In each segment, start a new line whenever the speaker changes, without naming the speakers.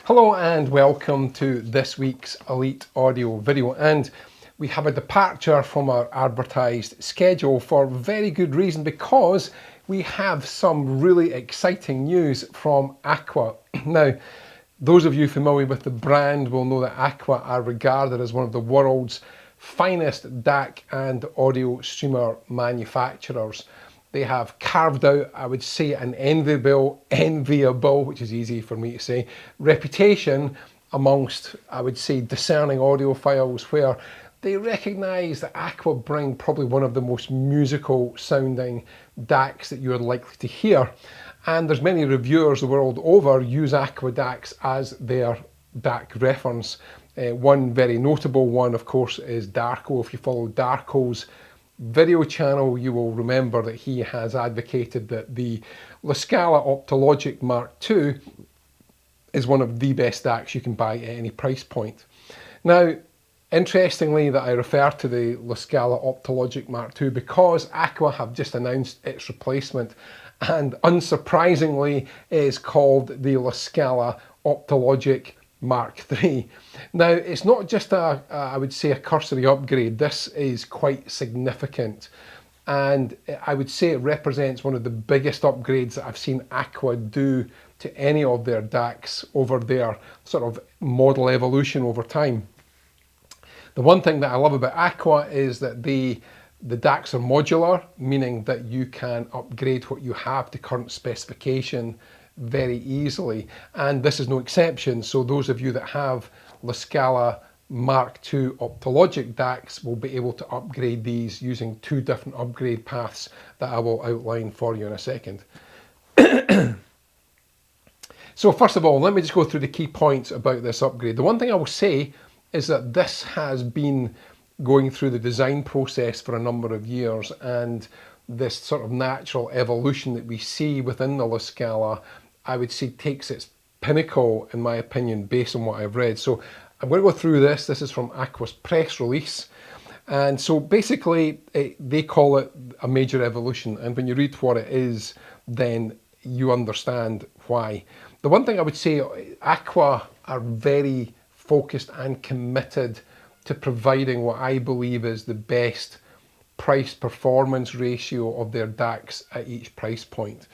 Hello and welcome to this week's Elite Audio video, and we have a departure from our advertised schedule for very good reason, because we have some really exciting news from Aqua. Now, those of you familiar with the brand will know that Aqua are regarded as one of the world's finest DAC and audio streamer manufacturers. They have carved out, I would say, an enviable, which is easy for me to say, reputation amongst, I would say, discerning audiophiles, where they recognise that Aqua bring probably one of the most musical sounding DACs that you're likely to hear. And there's many reviewers the world over use Aqua DACs as their DAC reference. One very notable one, of course, is Darko. If you follow Darko's video channel, you will remember that he has advocated that the Scala Optologic Mark II is one of the best DACs you can buy at any price point. Now, interestingly that I refer to the Scala Optologic Mark II because Aqua have just announced its replacement, and unsurprisingly is called the Scala Optologic Mark III. Now, it's not just I would say, a cursory upgrade. This is quite significant, and I would say it represents one of the biggest upgrades that I've seen Aqua do to any of their DACs over their sort of model evolution over time. The one thing that I love about Aqua is that the DACs are modular, meaning that you can upgrade what you have to current specification very easily, and this is no exception. So those of you that have Scala Mark II Optologic DACs will be able to upgrade these using two different upgrade paths that I will outline for you in a second. So first of all, let me just go through the key points about this upgrade. The one thing I will say is that this has been going through the design process for a number of years, and this sort of natural evolution that we see within the Scala, I would say, takes its pinnacle, in my opinion, based on what I've read. So I'm going to go through this. This is from Aqua's press release. And so basically, they call it a major evolution. And when you read what it is, then you understand why. The one thing I would say, Aqua are very focused and committed to providing what I believe is the best price performance ratio of their DACs at each price point.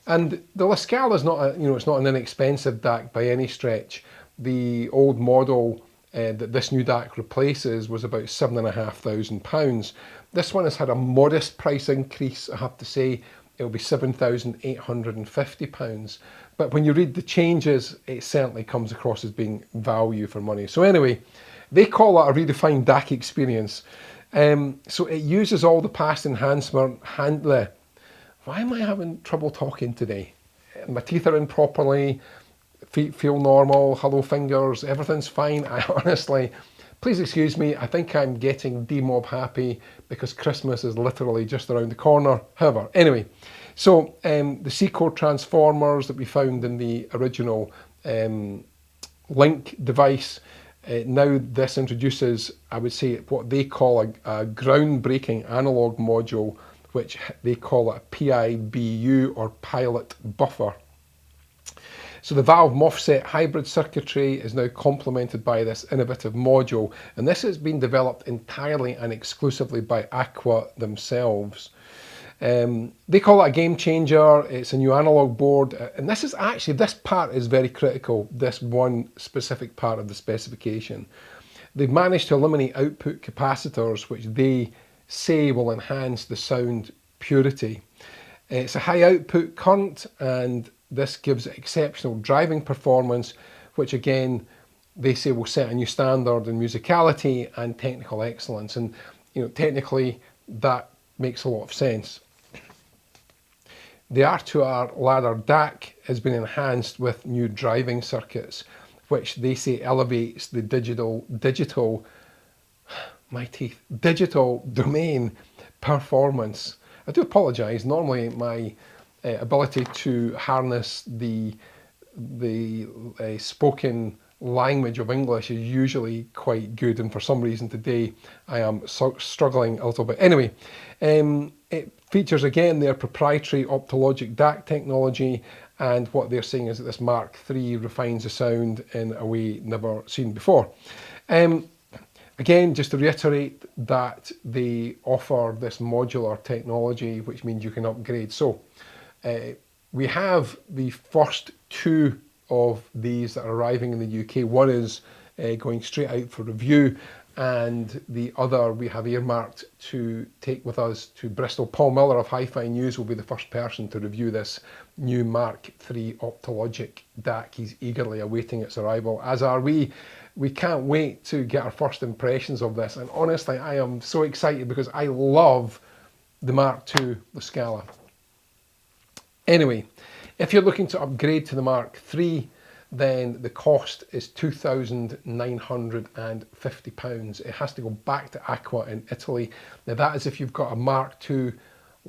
And the Scala is not it's not an inexpensive DAC by any stretch. The old model that this new DAC replaces was about £7,500. This one has had a modest price increase, I have to say. It'll be £7,850. But when you read the changes, it certainly comes across as being value for money. So anyway, they call it a redefined DAC experience. So it uses all the past enhancement. Why am I having trouble talking today? My teeth are in properly, feet feel normal, hello fingers, everything's fine. I honestly, please excuse me, I think I'm getting D-Mob happy because Christmas is literally just around the corner. However, anyway, so the C-core transformers that we found in the original Link device, now this introduces, I would say, what they call a groundbreaking analog module, which they call a PIBU, or pilot buffer. So the valve MOSFET hybrid circuitry is now complemented by this innovative module, and this has been developed entirely and exclusively by Aqua themselves. They call it a game changer. It's a new analog board, and this part is very critical, this one specific part of the specification. They've managed to eliminate output capacitors, which they say will enhance the sound purity. It's a high output current, and this gives it exceptional driving performance, which again, they say will set a new standard in musicality and technical excellence. And technically, that makes a lot of sense. The R2R ladder DAC has been enhanced with new driving circuits, which they say elevates the digital domain performance. I do apologise. Normally my ability to harness the spoken language of English is usually quite good, and for some reason today I am struggling a little bit. Anyway, it features again their proprietary Optologic DAC technology, and what they're saying is that this Mark III refines the sound in a way never seen before. Again, just to reiterate that they offer this modular technology, which means you can upgrade. So we have the first two of these that are arriving in the UK. One is going straight out for review, and the other we have earmarked to take with us to Bristol. Paul Miller of Hi-Fi News will be the first person to review this new Mark III Optologic DAC. He's eagerly awaiting its arrival, as are we. We can't wait to get our first impressions of this, and honestly I am so excited because I love the Mark II, the Scala. Anyway, if you're looking to upgrade to the Mark III, then the cost is £2,950. It has to go back to Aqua in Italy. Now that is if you've got a Mark II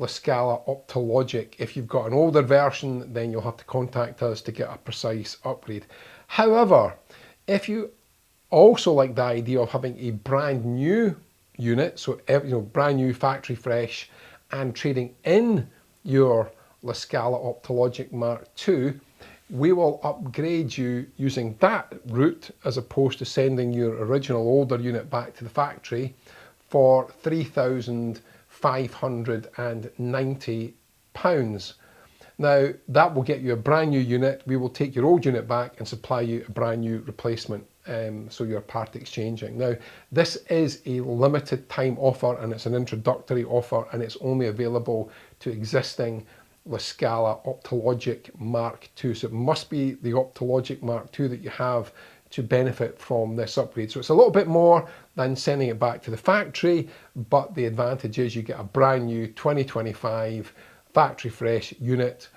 Scala Optologic. If you've got an older version, then you'll have to contact us to get a precise upgrade. However, if you also like the idea of having a brand new unit, so brand new factory fresh, and trading in your Scala Optologic Mark II, we will upgrade you using that route as opposed to sending your original older unit back to the factory for £3,590. Now that will get you a brand new unit. We will take your old unit back and supply you a brand new replacement, so you're part exchanging. Now this is a limited time offer and it's an introductory offer, and it's only available to existing Scala Optologic Mark II. So it must be the Optologic Mark II that you have to benefit from this upgrade. So it's a little bit more than sending it back to the factory, but the advantage is you get a brand new 2025 factory fresh unit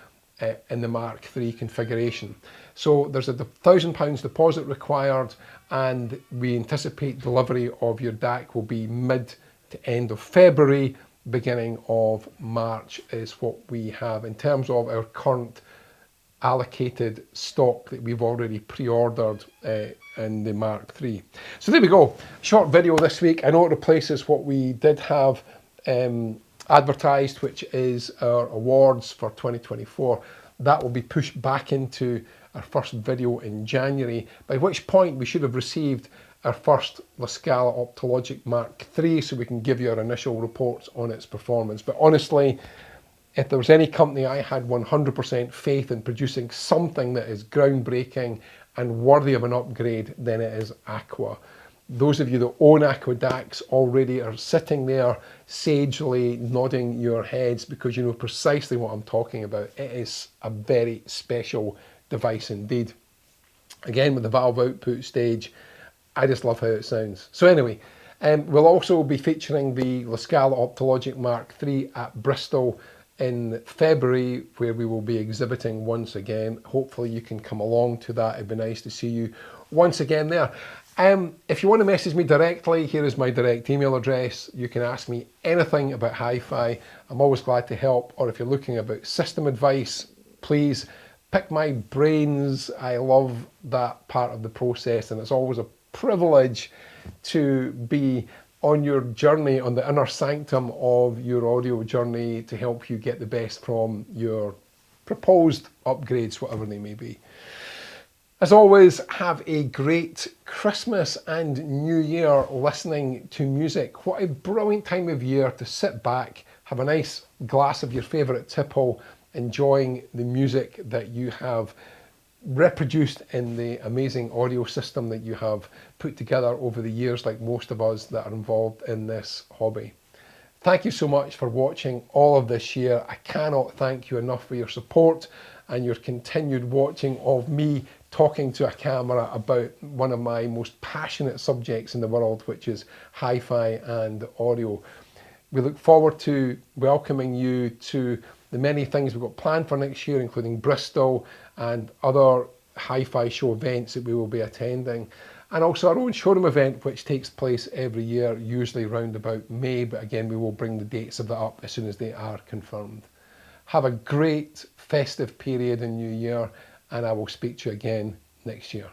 in the Mark III configuration. So there's a £1,000 deposit required, and we anticipate delivery of your DAC will be mid to end of February, beginning of March is what we have in terms of our current allocated stock that we've already pre-ordered in the Mark III. So there we go, short video this week. I know it replaces what we did have advertised, which is our awards for 2024. That will be pushed back into our first video in January, by which point we should have received our first Scala Optologic Mark III, so we can give you our initial reports on its performance. But honestly, if there was any company I had 100% faith in producing something that is groundbreaking and worthy of an upgrade, then it is Aqua. Those of you that own Aqua DACs already are sitting there sagely nodding your heads because you know precisely what I'm talking about. It is a very special device indeed. Again, with the valve output stage, I just love how it sounds. So anyway, we'll also be featuring the Scala Optologic Mark III at Bristol in February, where we will be exhibiting once again. Hopefully you can come along to that. It'd be nice to see you once again there. If you want to message me directly, here is my direct email address. You can ask me anything about hi-fi. I'm always glad to help. Or if you're looking about system advice, please pick my brains. I love that part of the process, and it's always a privilege to be on your journey, on the inner sanctum of your audio journey, to help you get the best from your proposed upgrades, whatever they may be. As always, have a great Christmas and New Year listening to music. What a brilliant time of year to sit back, have a nice glass of your favourite tipple, enjoying the music that you have reproduced in the amazing audio system that you have put together over the years, like most of us that are involved in this hobby. Thank you so much for watching all of this year. I cannot thank you enough for your support and your continued watching of me talking to a camera about one of my most passionate subjects in the world, which is hi-fi and audio. We look forward to welcoming you to the many things we've got planned for next year, including Bristol and other hi-fi show events that we will be attending, and also our own showroom event, which takes place every year, usually round about May, but again we will bring the dates of that up as soon as they are confirmed. Have a great festive period in New Year, and I will speak to you again next year.